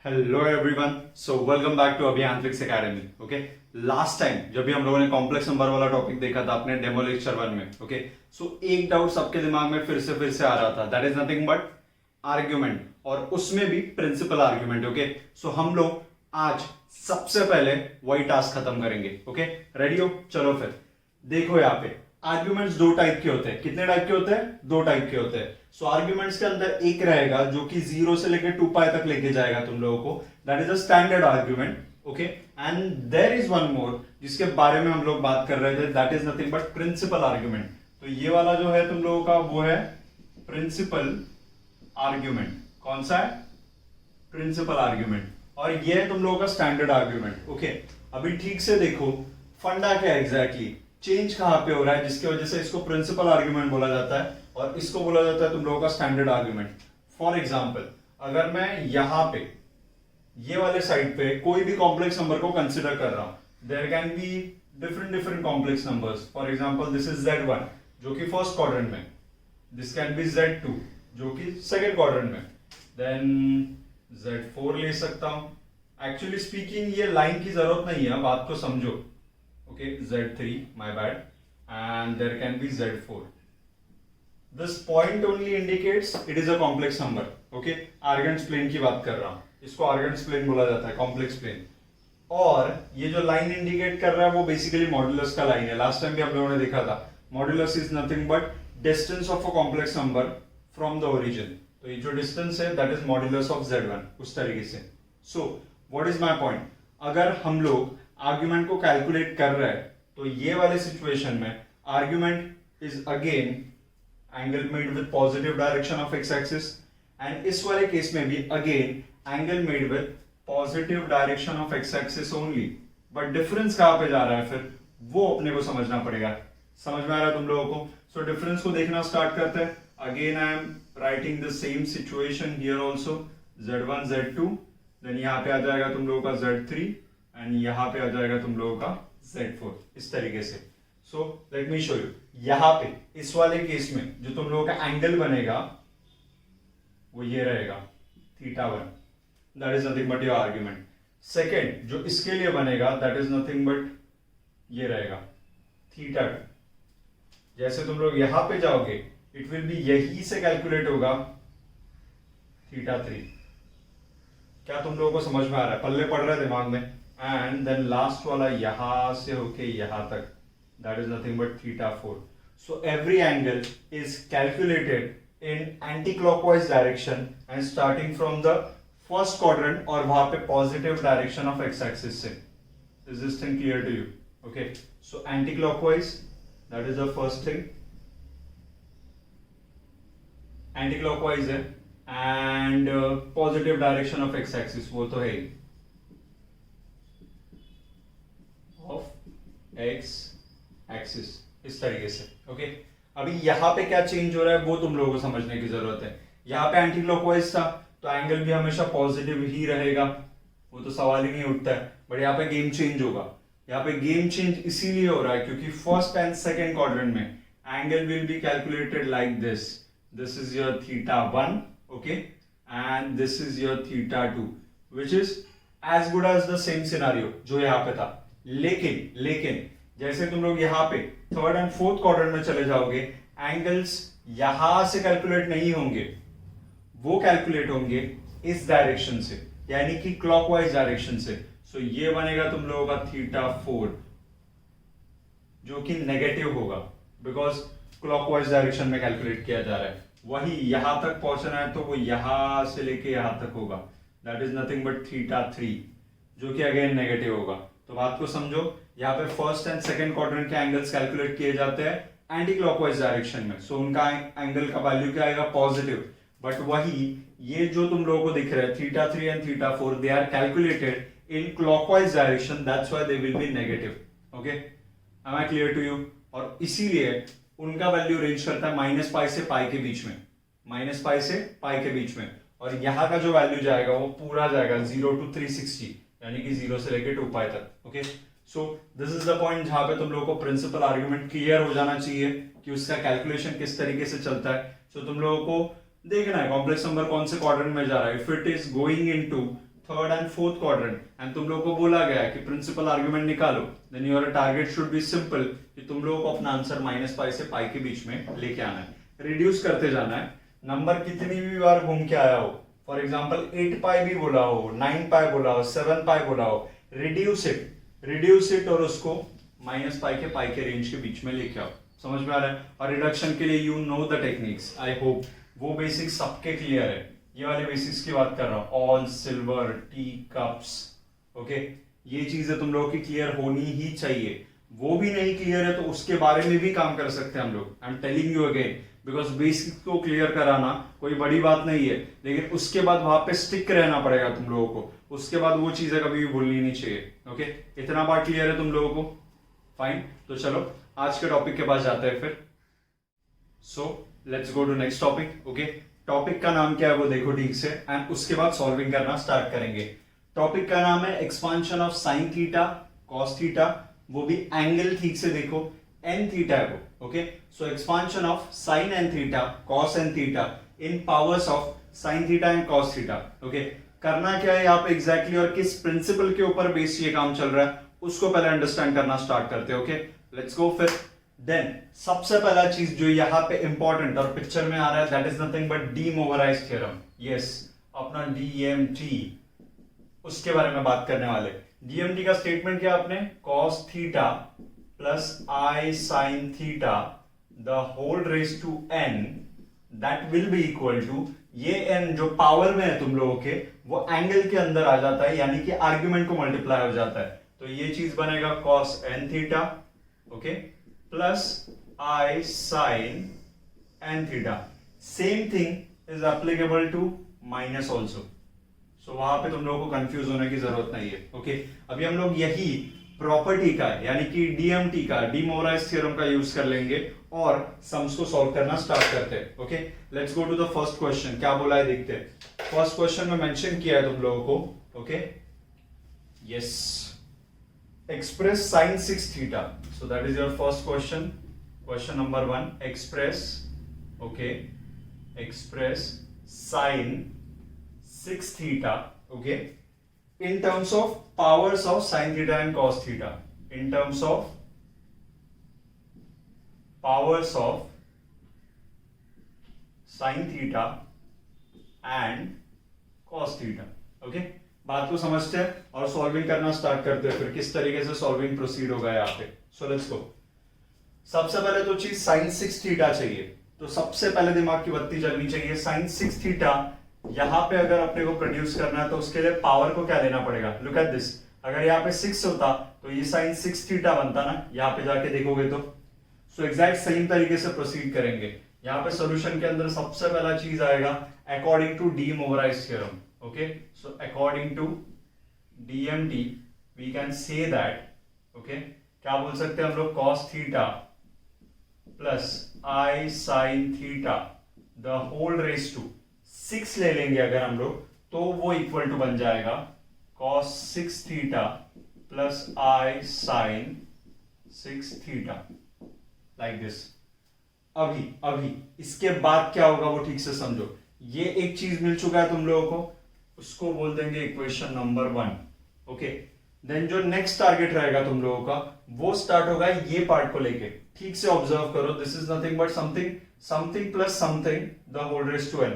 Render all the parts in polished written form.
Hello everyone, so welcome back to Abhiyantriks academy. Okay, last time जब भी हम लोगों ने कॉम्प्लेक्स नंबर वाला टॉपिक देखा था अपने डेमो लेक्चर 1 में, ओके, सो एक डाउट सबके दिमाग में फिर से आ रहा था, that is nothing but argument, और उसमें भी प्रिंसिपल आर्ग्यूमेंट। ओके, सो हम लोग आज सबसे पहले वही टास्क खत्म करेंगे। ओके, रेडी हो? चलो फिर देखो, यहाँ पे आर्ग्यूमेंट्स दो टाइप के होते हैं। कितने टाइप के होते हैं? दो टाइप के होते हैं। सो आर्ग्यूमेंट्स के अंदर एक रहेगा जो कि 0 से लेकर 2 पाई तक लेके जाएगा तुम लोगों को, that is a standard argument. Okay, and there is one more जिसके बारे में हम लोग बात कर रहे थे, that is nothing but principal argument. तो ये वाला जो है तुम लोगों का वो है प्रिंसिपल आर्ग्यूमेंट। कौन सा है? Principal argument. और ये है तुम लोगों का स्टैंडर्ड आर्ग्यूमेंट। ओके, अभी ठीक से देखो फंडा क्या एग्जैक्टली चेंज कहां पे हो रहा है जिसकी वजह से इसको प्रिंसिपल आर्ग्यूमेंट बोला जाता है और इसको बोला जाता है तुम लोगों का स्टैंडर्ड आर्ग्यूमेंट। फॉर एग्जांपल, अगर मैं यहां पे ये वाले साइड पे कोई भी कॉम्प्लेक्स नंबर को कंसिडर कर रहा हूं, there can be different complex numbers. For example, this is Z1 जो कि फर्स्ट क्वाड्रेंट में, दिस कैन बी Z2 जो कि सेकंड क्वाड्रेंट में, देन Z4 ले सकता हूं। एक्चुअली स्पीकिंग ये लाइन की जरूरत नहीं है, बात को समझो। Okay, Z3, my bad, and there can be Z4. This point only indicates it is a complex number. Okay, Argand's plane की बात कर रहा हूँ, इसको Argand's plane बोला जाता है, complex plane। और ये जो लाइन इंडिकेट कर रहा है वो बेसिकली मॉड्यूलस का लाइन है। लास्ट टाइम भी आप लोगों ने देखा था, modulus is nothing but distance of a complex number from the origin. तो ये जो डिस्टेंस है that is modulus of Z1, उस तरीके से। So what is my point? अगर हम लोग आर्ग्यूमेंट को कैलकुलेट कर रहे हैं तो ये वाले सिचुएशन में argument is again angle made with positive direction of X axis, and इस वाले केस में भी again angle made with positive direction of X axis only. But difference कहां पे जा रहा है फिर वो अपने को समझना पड़ेगा। समझ में आ रहा है तुम लोगों को? सो डिफरेंस को देखना स्टार्ट करते हैं। Again I am writing the same situation here also, Z1 Z2, then यहाँ पे आ जाएगा तुम लोगों का Z3 एंड यहां पे आ जाएगा तुम लोगों का Z4, इस तरीके से। So let me show you. यहां पे इस वाले केस में जो तुम लोगों का एंगल बनेगा वो ये रहेगा θ1, that is nothing but your argument. Second जो इसके लिए बनेगा दैट इज नथिंग बट ये रहेगा θ2। जैसे तुम लोग यहां पे जाओगे इट विल बी यही से कैलकुलेट होगा θ3। क्या तुम लोगों को समझ में आ रहा है? पल्ले पड़ रहा है दिमाग में? एंड देन लास्ट वाला यहां से होके यहां तक, that is nothing but θ4। So every angle is calculated in anti clockwise direction and starting from the first quadrant, और वहां पे positive direction of X axis से। Is this thing clear to you? Okay, so anti clockwise that is the first thing, anti clockwise है, and positive direction of X axis वो तो है ही, of X axis, इस तरीके से। Okay, अभी यहां पे क्या चेंज हो रहा है वो तुम लोगों को समझने की जरूरत है। यहां पे एंटी क्लॉकवाइज था तो एंगल भी हमेशा पॉजिटिव ही रहेगा, वो तो सवाल ही नहीं उठता है। बट यहाँ पे गेम चेंज होगा। यहाँ पे गेम चेंज इसीलिए हो रहा है क्योंकि फर्स्ट एंड सेकेंड क्वाड्रेंट में angle will be calculated like this. This is your θ1, okay, and this is your θ2, which is as good as the same scenario जो यहाँ पे था। लेकिन जैसे तुम लोग यहाँ पे थर्ड एंड फोर्थ क्वाड्रेंट में चले जाओगे, एंगल्स यहां से कैलकुलेट नहीं होंगे, वो कैलकुलेट होंगे इस डायरेक्शन से, यानी कि क्लॉकवाइज डायरेक्शन से। सो ये बनेगा तुम लोगों का θ4 जो कि नेगेटिव होगा बिकॉज क्लॉकवाइज डायरेक्शन में कैलकुलेट किया जा रहा है। वही यहां तक पहुंचना है तो वो यहां से लेके यहां तक होगा, दैट इज नथिंग बट θ3 जो कि अगेन नेगेटिव होगा। तो बात को समझो, यहाँ पे फर्स्ट एंड सेकंड क्वाड्रेंट के एंगल्स कैलकुलेट किए जाते हैं एंटी क्लॉकवाइज डायरेक्शन में। सो उनका एंगल का वैल्यू क्या आएगा? पॉजिटिव। बट वही ये जो तुम लोगों को दिख रहा है θ3 and θ4, they are calculated in clockwise direction, that's why they will be negative. Okay, am I clear to you? और इसीलिए उनका वैल्यू रेंज करता है -π से π के बीच में, -π से π के बीच में। और यहाँ का जो वैल्यू जाएगा वो पूरा जाएगा 0 to 360, यानी कि 0 से लेके 2 पाई तक। Okay, so this is the point जहां पे तुम लोगों को प्रिंसिपल आर्ग्यूमेंट क्लियर हो जाना चाहिए कि उसका कैलकुलेशन किस तरीके से चलता है। सो तुम लोगों को देखना है कॉम्प्लेक्स नंबर कौन से क्वाड्रेंट में जा रहा है। If it is going into third and fourth quadrant and तुम लोगों को बोला गया है कि प्रिंसिपल आर्ग्यूमेंट निकालो, then your target should be simple कि तुम लोगों को अपना आंसर माइनस पाई से पाई के बीच में लेके आना है, रिड्यूस करते जाना है। नंबर कितनी भी बार घूम के आया हो, फॉर एग्जाम्पल 8 पाई भी बोला हो, 9 पाई बोला हो, 7 पाई बोला हो, रिड्यूस इट और उसको माइनस पाई के रेंज के बीच में लेके आओ। समझ में आ रहा है? और रिडक्शन के लिए you know the techniques, I hope वो बेसिक्स सबके क्लियर है। ये वाले बेसिक्स की बात कर रहा हूं, all silver T cups, okay, ये चीजें तुम लोगों की क्लियर होनी ही चाहिए। वो भी नहीं क्लियर है तो उसके बारे में भी काम कर सकते हैं हम लोग। I am telling you again, because basics को क्लियर कराना कोई बड़ी बात नहीं है, लेकिन उसके बाद वहां पे स्टिक रहना पड़ेगा तुम लोगों को। उसके बाद वो चीजें कभी भी भूलनी नहीं चाहिए। ओके, इतना बात क्लियर है तुम लोगों को? फाइन, तो चलो आज के टॉपिक के पास जाते हैं फिर। So let's go to next topic. Okay, topic का नाम क्या है वो देखो ठीक से, एंड उसके बाद सॉल्विंग करना स्टार्ट करेंगे। टॉपिक का नाम है expansion of sine theta cos theta, वो भी एंगल ठीक से देखो, एन थीटा है वो। Okay, so expansion of sine n theta cos n theta in powers of sine theta and cos theta. Okay, करना क्या है यहाँ पे एग्जैक्टली और किस प्रिंसिपल के ऊपर बेस ये काम चल रहा है उसको पहले अंडरस्टैंड करना स्टार्ट करते हैं। ओके, लेट्स गो फिर। देन सबसे पहला चीज जो यहाँ पे इंपॉर्टेंट और पिक्चर में आ रहा है, that is nothing but De Moivre's theorem. Yes, अपना डीएमटी, उसके बारे में बात करने वाले। डीएमटी का स्टेटमेंट क्या आपने, cos theta plus i sine theta the whole raise to n that will be equal to, ये एन जो पावर में है तुम लोगों के वो एंगल के अंदर आ जाता है, यानी कि आर्ग्यूमेंट को मल्टीप्लाई हो जाता है। तो ये चीज बनेगा cos n theta, okay, plus i sin n theta. Same thing is applicable to minus also. So वहां पे तुम लोगों को कंफ्यूज होने की जरूरत नहीं है। ओके, अभी हम लोग यही प्रॉपर्टी का यानी कि डीएमटी का, डीमोवराइज थ्योरम का यूज कर लेंगे और सम्स को सॉल्व करना स्टार्ट करते हैं। Okay, let's go to the first question. क्या बोला है देखते हैं। फर्स्ट क्वेश्चन में मेंशन किया है तुम लोगों को। Okay, yes, express sin 6 theta. So that is your first question. Question number 1. Express, okay, express sin 6 theta, okay, in terms of powers of sin theta and cos theta. In terms of powers of sin theta and cos theta. Okay. बात को समझते हैं और solving करना start करते हैं फिर किस तरीके से सॉल्विंग प्रोसीड होगा यहाँ पे। सो लेट्स गो। सबसे पहले तो चीज साइन 6 थीटा चाहिए, तो सबसे पहले दिमाग की बत्ती जलनी चाहिए। साइन 6 थीटा यहाँ पे अगर अपने को प्रोड्यूस करना है तो उसके लिए पावर को क्या लेना पड़ेगा, लुक एट दिस। अगर यहाँ पे 6 होता तो ये साइन 6 थीटा बनता ना, यहाँ पे जाके देखोगे तो। सो एग्जैक्ट सेम तरीके से प्रोसीड करेंगे। यहाँ पे सोल्यूशन के अंदर सबसे पहला चीज आएगा according to De Moivre's theorem. Okay, so according to DMT we can say that, okay, क्या बोल सकते हैं हम लोग, cos theta plus I sin theta the whole raised to 6 ले लेंगे अगर हम लोग तो वो इक्वल टू बन जाएगा cos 6 theta plus I sin 6 theta like this। अभी इसके बाद क्या होगा वो ठीक से समझो। ये एक चीज मिल चुका है तुम लोगों को, उसको बोल देंगे इक्वेशन नंबर 1। ओके, देन जो नेक्स्ट टारगेट रहेगा तुम लोगों का वो स्टार्ट होगा ये पार्ट को लेके। ठीक से ऑब्जर्व करो, this is nothing but something plus something the whole raise to n.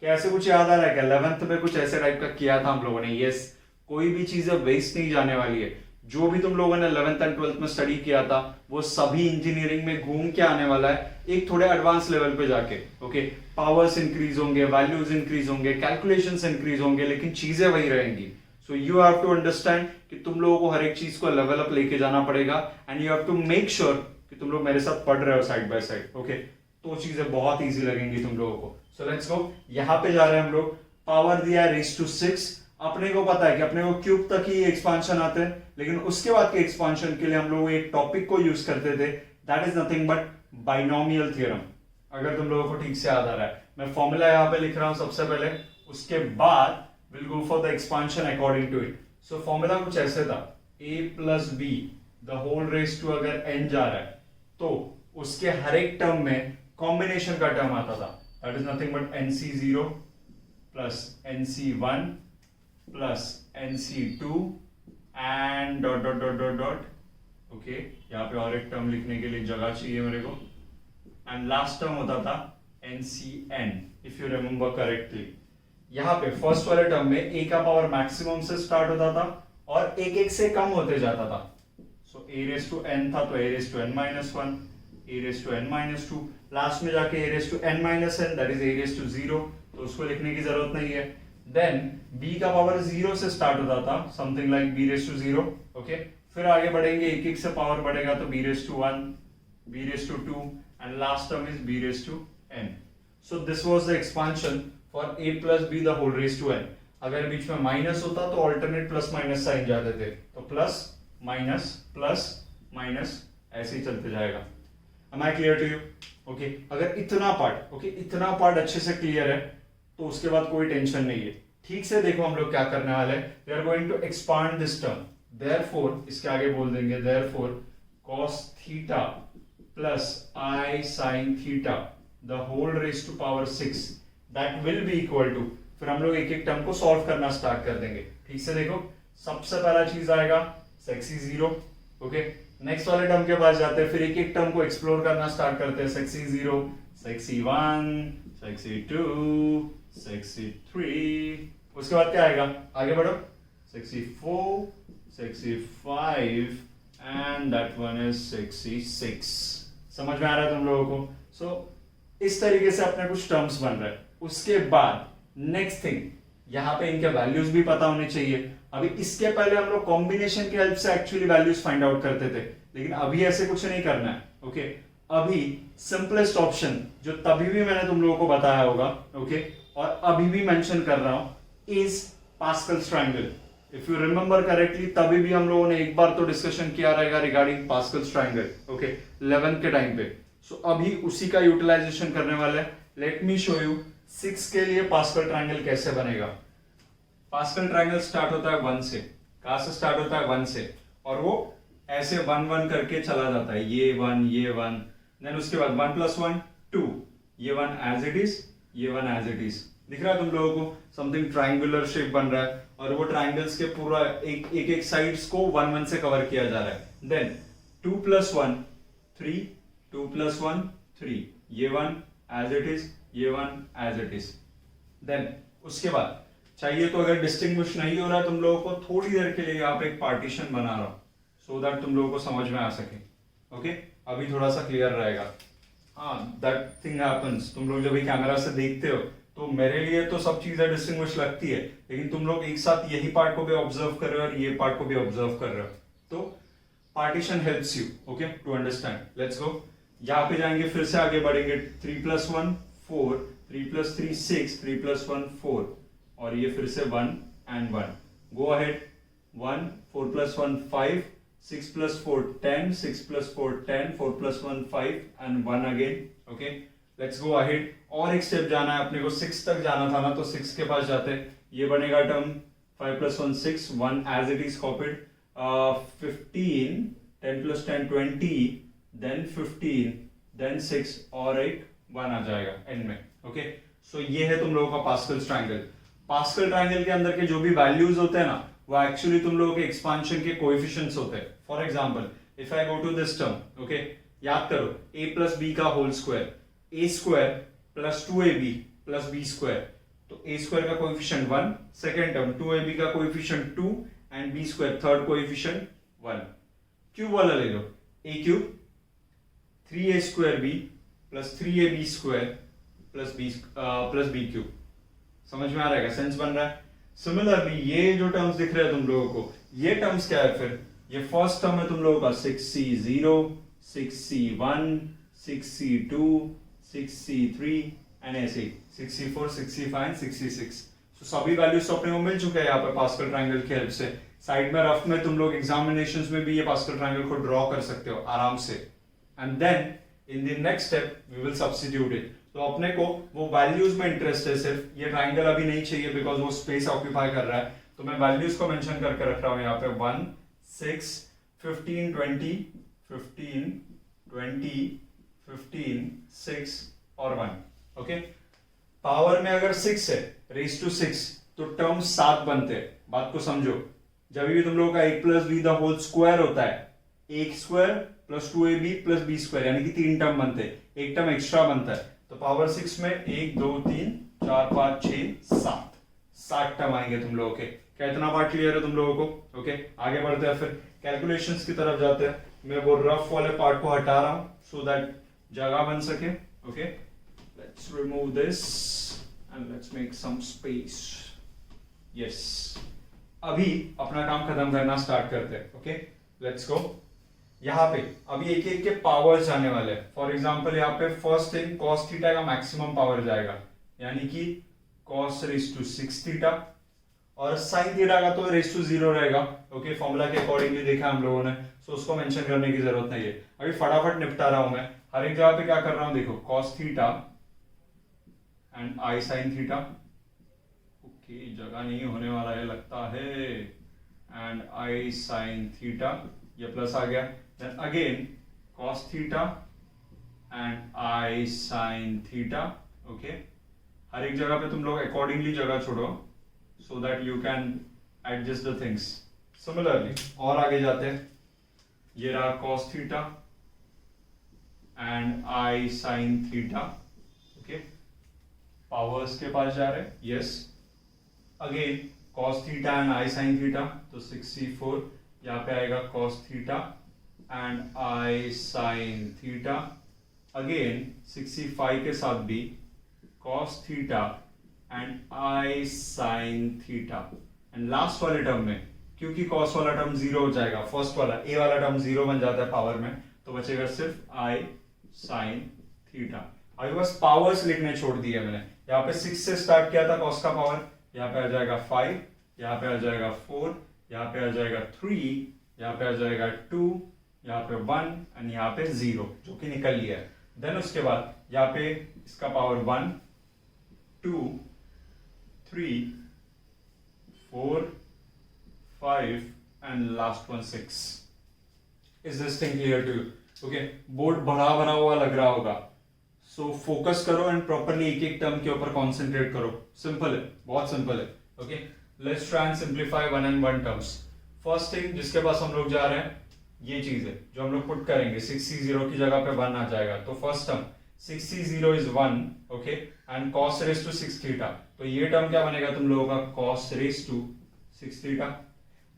क्या ऐसे कुछ याद आ रहा है क्या? 11th में कुछ ऐसे टाइप का किया था हम लोगों ने। यस, कोई भी चीजें वेस्ट नहीं जाने वाली है। जो भी तुम लोगों ने 11th एंड 12th में स्टडी किया था वो सभी इंजीनियरिंग में घूम के आने वाला है, एक थोड़े एडवांस लेवल पे जाके। ओके, पावर्स इंक्रीज होंगे, वैल्यूज इंक्रीज होंगे, कैलकुलेशंस इंक्रीज होंगे, लेकिन चीजें वही रहेंगी। So you have to understand कि तुम लोगों को हर एक चीज को लेवल अप लेके जाना पड़ेगा and you have to make sure कि तुम लोग मेरे साथ पढ़ रहे हो साइड बाय साइड। ओके, तो चीजें बहुत ईजी लगेंगी तुम लोगों को। सो लेट्स गो। यहाँ पे जा रहे हैं हम लोग, पावर दिया है रेज टू 6। अपने को पता है कि अपने को क्यूब तक ही एक्सपांशन आते हैं, लेकिन उसके बाद के एक्सपांशन के लिए हम लोग एक टॉपिक को यूज करते थे, that is nothing but binomial theorem. अगर तुम लोगों को ठीक से याद आ रहा है, मैं फॉर्मूला यहाँ पे लिख रहा हूं सबसे पहले, उसके बाद will go for the expansion according to it. So formula कुछ ऐसे था, a plus b the whole raise to, अगर n जा रहा है तो उसके हर एक टर्म में कॉम्बिनेशन का टर्म आता था, that is nothing but nc0 plus nc1 plus NC2 and dot dot dot dot dot, okay यहाँ पे और एक टर्म लिखने के लिए जगह चाहिए मेरे को, एंड लास्ट टर्म होता था NCN if you remember correctly. यहाँ पे फर्स्ट वाले टर्म में a का पावर मैक्सिमम से स्टार्ट होता था और एक एक से कम होते जाता था। So a raise to n था तो a raise to n minus 1, a raise to n minus 2, last में जाके a raise to n minus n, that is a raise to 0, तो उसको लिखने की जरूरत नहीं है। देन b का पावर 0 से स्टार्ट होता था, something like b raise to 0, okay. फिर आगे बढ़ेंगे, एक एक से पावर बढ़ेगा तो b raise to 1, b raise to 2 and last term is b raise to n। So this was the expansion for a plus b the whole raise to n। अगर बीच में माइनस होता तो ऑल्टरनेट प्लस माइनस साइन जाते थे, तो plus minus ऐसे ही चलते जाएगा। Am I clear to you? Okay अगर इतना पार्ट इतना पार्ट अच्छे से क्लियर है तो उसके बाद कोई टेंशन नहीं है। ठीक से देखो हम लोग क्या करने वाले हैं, we are going to expand this term, therefore इसके आगे बोल देंगे therefore cos theta plus i sin theta the whole raise to power 6 that will be equal to, फिर हम लोग एक एक टर्म को सॉल्व करना स्टार्ट कर देंगे। ठीक से देखो, सबसे पहला चीज आएगा सेक्सी 0, ओके। नेक्स्ट वाले टर्म के पास जाते हैं, फिर एक एक टर्म को एक्सप्लोर करना स्टार्ट करते हैं, सेक्सी 0, सेक्सी 1, सेक्सी 2, सेक्सी 3, उसके बाद क्या आएगा, आगे बढ़ो, sexy 4, sexy 5 and that one is sexy 6। समझ में आ रहा है तुम लोगों को? सो इस तरीके से अपने कुछ टर्म्स बन रहे हैं। उसके बाद नेक्स्ट थिंग, यहाँ पे इनके वैल्यूज भी पता होने चाहिए। अभी इसके पहले हम लोग कॉम्बिनेशन की हेल्प से एक्चुअली वैल्यूज फाइंड आउट करते थे, लेकिन अभी ऐसे कुछ नहीं करना है, ओके। अभी सिंपलेस्ट ऑप्शन जो तभी भी मैंने तुम लोगों को बताया होगा, ओके, और अभी भी मेंशन कर रहा हूं, is Pascal's triangle. If you remember correctly, तभी भी हम लोगों ने एक बार तो डिस्कशन किया रहेगा regarding Pascal's triangle, okay, 11th के टाइम पे। सो अभी उसी का यूटिलाइजेशन करने वाले हैं। लेट मी शो यू 6 के लिए पास्कल ट्रायंगल कैसे बनेगा। पास्कल ट्रायंगल स्टार्ट होता है 1 से। कहां से स्टार्ट होता है? 1 से, और वो ऐसे 1 1 करके चला जाता है, ये 1, देन उसके बाद 1 + 1 2, ये 1 एज इट इज, ये 1 एज इट इज। दिख रहा है तुम लोगों को? समथिंग ट्रायंगुलर शेप बन रहा है, और वो ट्रायंगल्स के पूरा एक साइड्स को 1 1 से कवर किया जा रहा है। देन 2 + 1 3, 2 + 1 3, ये 1 एज इट इज, ये 1 एज इट इज। देन उसके बाद चाहिए तो, अगर डिस्टिंग्विश नहीं हो रहा है तुम लोगों को, थोड़ी देर के लिए यहाँ पे एक पार्टीशन बना रहा हूं, सो दैट तुम लोगों को समझ में आ सके, ओके। अभी थोड़ा सा क्लियर रहेगा। हाँ, दैट थिंग हैपेंस। तुम लोग जब भी कैमरा से देखते हो तो मेरे लिए तो सब चीजें डिस्टिंग्विश लगती है, लेकिन तुम लोग एक साथ यही पार्ट को भी ऑब्जर्व कर रहे हो और ये पार्ट को भी ऑब्जर्व कर रहे हो, तो partition helps you, okay, to understand. Let's go, यहाँ पे जाएंगे, फिर से आगे बढ़ेंगे। 3 + 1 4, 3 + 3 6, 3 + 1 4, और ये फिर से 1 and 1। Go ahead, 1 4 + 1 5, 6 + 4 10, 6 + 4 10, 4 + 1 5 and 1 again, okay. Let's go ahead, और एक स्टेप जाना है अपने को, 6 तक जाना था ना, तो 6 के पास जाते, ये बनेगा term 5 + 1 6, 1 as it is copied, 15, 10 + 10 20, then 15, then 6, और एक 1 आ जाएगा एंड में, ओके। सो ये है तुम लोगों का पास्कल्स ट्रायंगल। पास्कल ट्रायंगल के अंदर के जो भी वैल्यूज होते हैं ना, वो एक्चुअली तुम लोगों के एक्सपांशन के कोएफिशिएंट्स होते हैं। For example, if I go to this term, okay, याद करो, a + b का whole square, a² + 2ab + b², तो a² का कोएफिशिएंट 1, सेकंड टर्म 2ab का coefficient 2 and b² third coefficient 1। Cube वाला ले लो, a³ 3a² b + 3ab² + b³ समझ में आ रहा है? सेंस बन रहा है? सिमिलरली ये जो टर्म्स दिख रहे हैं तुम लोगों को, ये टर्म्स क्या है फिर? ये फर्स्ट टर्म है तुम लोगों का 6c0, 6c1, 6c2, 6c3 and ऐसे 6c4, 6c5, 6c6। तो सभी वैल्यूज तो अपने को मिल चुके हैं यहाँ पे पास्कल ट्रायंगल की हेल्प से। साइड में रफ में तुम लोग एग्जामिनेशंस में भी ये पास्कल ट्रायंगल को ड्रॉ कर सकते हो आराम से, and then in the next step we will substitute it. तो अपने को वो वैल्यूज में इंटरेस्ट है सिर्फ, ये ट्रायंगल अभी नहीं चाहिए बिकॉज वो स्पेस ऑक्यूपाई कर रहा है, तो मैं वैल्यूज को मेंशन करके रख रहा हूं यहाँ पे 1 6 15 20 15 20 15 6 और 1, ओके। पावर में अगर 6 है, रेज टू 6, तो टर्म 7 बनते हैं। बात को समझो, जब भी तुम लोगों का a plus b the whole square होता है, a स्क्वायर प्लस 2ab प्लस b स्क्वायर, यानी कि 3 टर्म बनते हैं, एक टर्म एक्स्ट्रा बनता है, तो पावर 6 में 1 2 3 4 5 6 7 टर्म आएंगे तुम लोगों के। क्या इतना पार्ट क्लियर है तुम लोगों को? ओके, आगे बढ़ते हैं, फिर कैलकुलेशंस की तरफ जाते हैं। मैं वो रफ वाले पार्ट को हटा रहा हूं सो दैट जगह बन सके। Okay, let's remove this and let's make some space. Yes, अभी अपना काम खत्म करना स्टार्ट करते हैं। Okay, let's go. यहाँ पे अभी एक एक के पावर्स जाने वाले हैं। फॉर एग्जांपल यहाँ पे फर्स्ट थिंग cos थीटा का मैक्सिमम पावर जाएगा, यानी कि cos रेज टू 6 थीटा, और sin थीटा का तो रेज टू 0 रहेगा। ओके, फॉर्मूला के अकॉर्डिंगली देखा हम लोगों ने, सो उसको मेंशन करने की जरूरत नहीं है। अभी फटाफट निपटा रहा हूं मैं, हर एक जगह पे क्या कर रहा हूं देखो, cos theta and I sin theta. Okay, जगह नहीं होने वाला है लगता है, एंड I sin थीटा, ये प्लस आ गया। Then again cos theta and I sin theta. Okay, हर एक जगह पे तुम लोग अकॉर्डिंगली जगह छोड़ो so that you can adjust the things. Similarly और आगे जाते हैं, ये रहा cos theta and I sin theta. Okay, powers के पास जा रहे हैं। Yes, again cos theta and I sin theta, तो 64 यहाँ पे आएगा cos theta and I sin theta. Again 65 के साथ भी cos theta and I sin theta. And last वाले टर्म में क्योंकि cos वाला टर्म 0 हो जाएगा, फर्स्ट वाला a वाला टर्म 0 बन जाता है पावर में, तो बचेगा सिर्फ I sin थीटा। अभी बस पावर्स लिखने छोड़ दिए मैंने। यहाँ पे 6 से स्टार्ट किया था cos का पावर, यहाँ पे आ जाएगा 5, यहाँ पे आ जाएगा 4, यहाँ पे आ जाएगा 3, यहाँ पे आ जाएगा 2, यहाँ पे 1 एंड यहाँ पे 0, जो कि निकल लिया है। देन उसके बाद यहाँ पे इसका power 1 2 3 4 5 and last one 6। Is this thing clear to you? Okay, board भरा भरा हुआ लग रहा होगा, सो फोकस करो एंड प्रॉपरली एक एक टर्म के ऊपर कॉन्सेंट्रेट करो। सिंपल है, बहुत सिंपल है। Okay, let's try and simplify one and one terms. First thing जिसके पास हम लोग जा रहे हैं, ये चीज है जो हम लोग पुट करेंगे, 6c0 की जगह पे 1 आ जाएगा, तो first term 6c0 is 1, okay, and cos raise to 6 theta, तो ये टर्म क्या बनेगा तुम लोगों का, cos raise to 6 theta.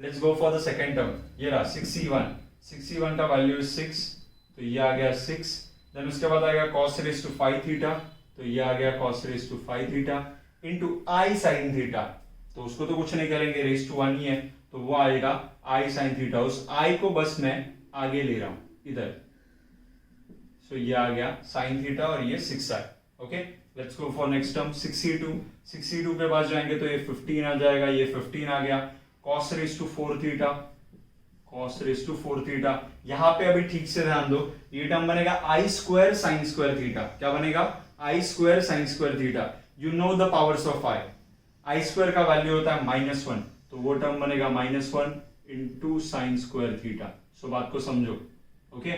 Let's go for the second term, ये रहा 6c1 का वैल्यू इज 6, तो ये आ गया 6। देन उसके बाद आएगा cos रेज टू 5 थीटा, तो ये आ गया cos raise to 5 theta into I sin theta, तो उसको तो कुछ नहीं करेंगे, रेज टू 1 ही है, तो वो आएगा I sin थीटा। उस I को बस मैं आगे ले रहा हूं इधर, सो ये आ गया sin थीटा और ये 6i। Okay, let's go for next term 6c2 के पास जाएंगे तो ये 15 आ जाएगा, ये 15 आ गया, cos रेज टू 4 थीटा। यहां पे अभी ठीक से ध्यान दो, ये टर्म बनेगा I square sin square theta. क्या बनेगा? I square sin square theta. You know the powers of I square का वैल्यू होता है -1, तो वो टर्म बनेगा -1 इंटू साइन स्क्वायर थीटा। सो बात को समझो। ओके,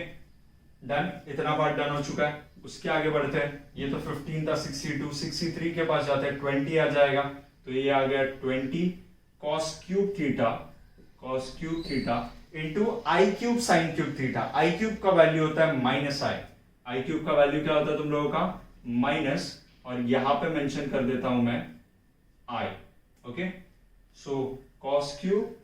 डन, इतना पार्ट डन हो चुका है। उसके आगे बढ़ते हैं, ये तो 15 था, 62, 63 के पास जाते हैं, 20 आ जाएगा, तो ये आ गया 20 cos क्यूब थीटा इंटू आई क्यूब साइन क्यूब थीटा। आई क्यूब का वैल्यू होता है -i, आई क्यूब का वैल्यू क्या होता है तुम लोगों का, माइनस, और यहां पे मेंशन कर देता हूं मैं i। Okay, so cos cube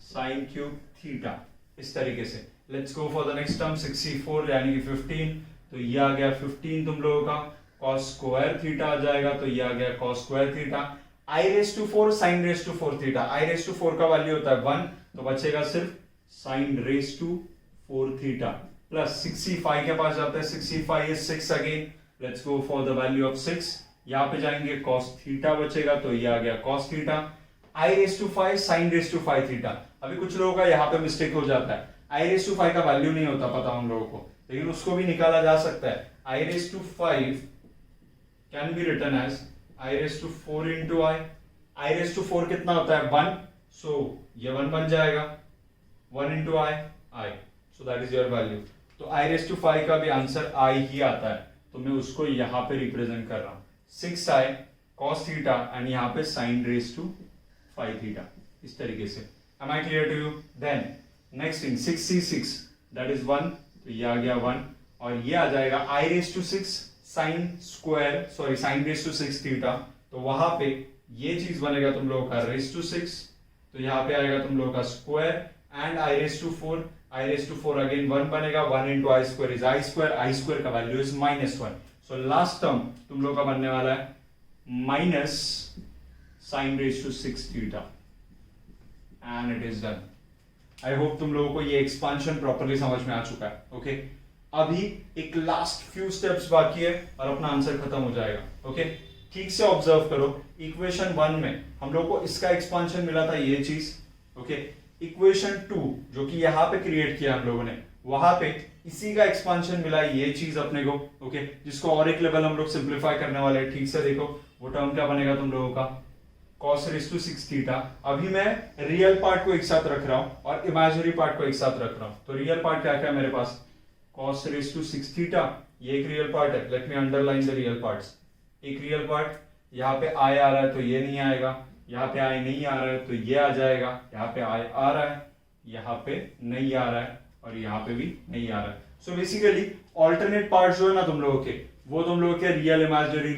sign cube theta, इस तरीके से। Let's go for the next term 64 यानी कि 15, तो ये आ गया 15 तुम लोगों का, cos स्क्वायर थीटा आ जाएगा, तो ये आ गया cos square theta, i raise to 4 sin raise to 4 theta. i raise to 4 का वैल्यू होता है 1, तो बचेगा सिर्फ sin raise to 4 theta, plus 65 के पास जाता है, 65 is 6 again. Let's go for the value of 6, यहाँ पे जाएंगे cos थीटा बचेगा, तो ये आ गया cos theta, i raise to 5 sin raise to 5 theta. अभी कुछ लोगों का यहाँ पे मिस्टेक हो जाता है, i रेज टू 5 का वैल्यू नहीं होता पता हम लोगों को, लेकिन उसको भी निकाला जा सकता है। i raise to 5 can be written as i raise to 4 into i raise to 4 कितना होता है 1, सो ये 1 बन जाएगा, 1 into i, so that is your value. तो i रेज टू 5 का भी आंसर i ही आता है, तो मैं उसको यहाँ पे रिप्रेजेंट कर रहा हूँ, 6i cos थीटा एंड यहाँ पे sin रेज टू 5 थीटा, इस तरीके से। Am I clear to you? Then next in 6c6 that is 1, तो ये आ गया 1 और ये आ जाएगा i raise to 6 sin raise to 6 theta, तो वहां पे ये चीज बनेगा तुम लोगों का रेज टू 6, तो यहाँ पे आएगा तुम लोगों का square and i raise to 4 again 1 बनेगा, 1 into i square is i square का वैल्यू इज -1, सो लास्ट टर्म तुम लोग का बनने वाला है minus sin raise to 6 theta and it is done. I hope तुम लोगों को ये एक्सपांशन प्रॉपर्ली समझ में आ चुका है। ओके अभी एक लास्ट फ्यू स्टेप्स बाकी है और अपना आंसर खत्म हो जाएगा। ओके ठीक से ऑब्जर्व करो, इक्वेशन 1 में हम लोग को इसका एक्सपांशन मिला था ये चीज। ओके इक्वेशन 2 जो कि यहाँ पे क्रिएट किया हम लोगों ने, वहां पे इसी का एक्सपांशन मिला ये चीज अपने को। ओके जिसको और एक लेवल हम लोग सिंप्लीफाई करने वाले हैं। ठीक से देखो वो टर्म क्या बनेगा तुम लोगों का, cos रेज टू 6 थीटा। अभी मैं रियल पार्ट को एक साथ रख रहा हूं और इमेजिनरी पार्ट को एक साथ रख रहा हूं। तो रियल पार्ट क्या क्या है मेरे पास, cos रेज टू 6 थीटा, ये एक रियल पार्ट है। Let me underline the real parts. एक रियल पार्ट, यहाँ पे i आ रहा है तो ये नहीं आएगा, यहाँ पे i नहीं आ रहा है तो ये आ जाएगा, यहाँ पे i आ रहा है, यहाँ पे नहीं आ रहा है और यहाँ पे भी नहीं आ रहा है। सो बेसिकली ऑल्टरनेट पार्ट जो है ना तुम लोगों के, वो तुम लोगों के रियल इमेजिनरी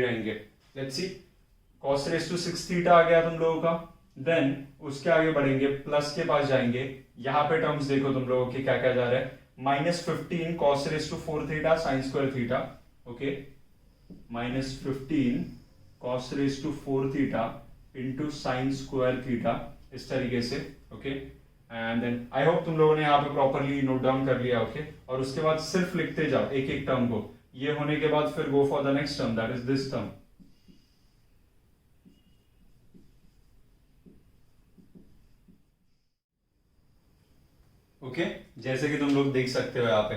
रहेंगे। Let's see cos raise to 6 theta आ गया तुम लोगों का, देन उसके आगे बढ़ेंगे प्लस के पास जाएंगे, यहाँ पे टर्म्स देखो तुम लोगों के क्या क्या जा रहा है, -15 cos raise to 4 theta sin square theta. Okay -15 cos raise to 4 theta into sin square theta, इस तरीके से। Okay and then I hope तुम लोगों ने यहाँ पे प्रॉपरली नोट डाउन कर लिया। ओके और उसके बाद सिर्फ लिखते जाओ एक एक टर्म को। ये होने के बाद फिर गो for the next term, that is this term. Okay जैसे कि तुम लोग देख सकते हो यहाँ पे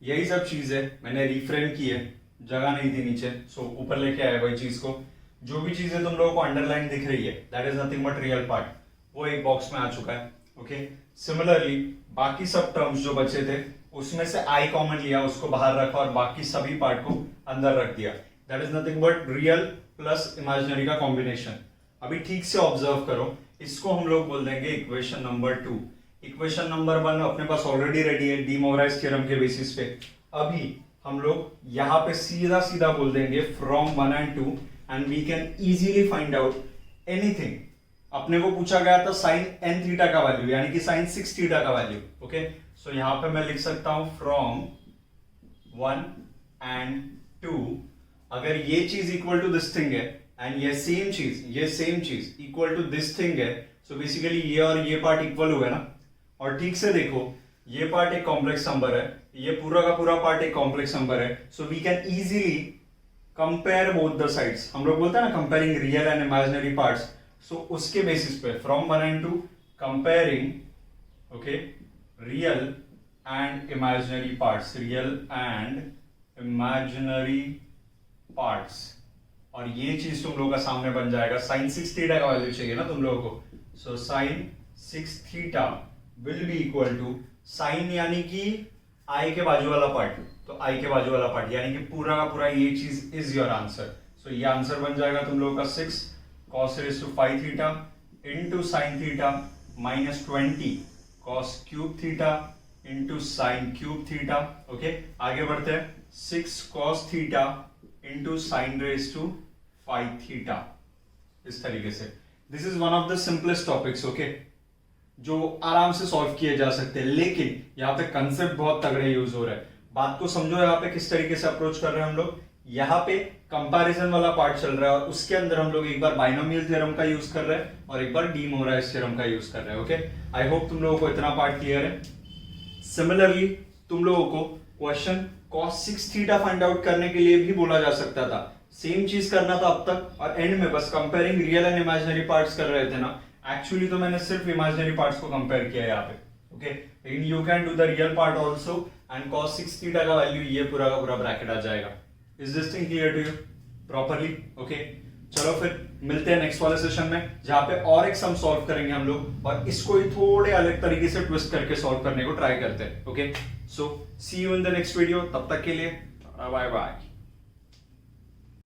यही सब चीज है, मैंने रिफ्रेम की है, जगह नहीं थी नीचे, सो ऊपर लेके आया वही चीज को। जो भी चीजें तुम लोगों को अंडरलाइन दिख रही है that is nothing but real part, वो एक बॉक्स में आ चुका है। ओके सिमिलरली बाकी सब टर्म्स जो बचे थे उसमें से आई कॉमन लिया, उसको बाहर रखा और बाकी सभी पार्ट को अंदर रख दिया। That is nothing but real plus imaginary का कॉम्बिनेशन। अभी ठीक से ऑब्जर्व करो, इसको हम लोग बोल देंगे इक्वेशन नंबर 2। इक्वेशन नंबर 1 अपने पास ऑलरेडी रेडी है डी मोवराइज थ्योरम के बेसिस पे। अभी हम लोग यहाँ पे सीधा सीधा बोल देंगे from 1 and 2 and we can easily find out anything. अपने को पूछा गया था sin n थीटा का वैल्यू यानी कि sin 6 थीटा का वैल्यू। ओके सो यहाँ पे मैं लिख सकता हूं फ्रॉम 1 and 2, अगर ये चीज इक्वल टू दिस थिंग है एंड ये सेम चीज इक्वल टू दिस थिंग है, सो बेसिकली ये और ये पार्ट इक्वल हुए ना। और ठीक से देखो ये पार्ट एक कॉम्प्लेक्स नंबर है, ये पूरा का पूरा पार्ट एक कॉम्प्लेक्स नंबर है, so we can easily compare both the sides. हम लोग बोलते हैं ना comparing real and imaginary parts, so उसके बेसिस पे from 1 and 2 comparing okay real and imaginary parts, और ये चीज तुम लोगों का सामने बन जाएगा। sin 6 थीटा का वैल्यू चाहिए ना तुम लोगों को, so sin 6 theta will be equal to sine यानी कि आई के बाजू वाला पार्ट, तो आई के बाजू वाला पार्ट यानी कि पूरा का पूरा ये चीज इज योर आंसर। सो ये आंसर बन जाएगा तुम लोगों का 6 cos raise to 5 theta into sine theta -20 cos cube theta into sine cube theta. Okay आगे बढ़ते हैं, 6 cos theta into sine raise to 5 theta, इस तरीके से। This is one of the simplest topics okay जो आराम से सॉल्व किए जा सकते हैं, लेकिन यहाँ पे कंसेप्ट बहुत तगड़े यूज हो रहे हैं। बात को समझो यहाँ पे किस तरीके से अप्रोच कर रहे हैं हम लोग। यहाँ पे कंपैरिजन वाला पार्ट चल रहा है और उसके अंदर हम लोग एक बार बाइनोमियल थ्योरम का यूज कर रहे हैं और एक बार डी मोवराइज थ्योरम का यूज कर रहे हैं। ओके आई होप तुम लोगों को इतना पार्ट क्लियर है। सिमिलरली तुम लोगों को question cos 6 theta find out करने के लिए भी बोला जा सकता था, सेम चीज करना था अब तक, और एंड में बस comparing real and imaginary parts कर रहे थे ना। एक्चुअली तो मैंने सिर्फ इमेजिनरी पार्ट्स को कंपेयर किया यहाँ पे। ओके लेकिन you can do the real part also and cos 6 theta का वैल्यू ये पूरा का पूरा ब्रैकेट आ जाएगा। Is this thing clear to you properly? Okay चलो फिर मिलते हैं नेक्स्ट वाले सेशन में जहां पे और एक सम सॉल्व करेंगे हम लोग और इसको ही थोड़े अलग तरीके से ट्विस्ट करके सॉल्व करने को ट्राई करते हैं। Okay so see you in the next video, तब तक के लिए बाय बाय।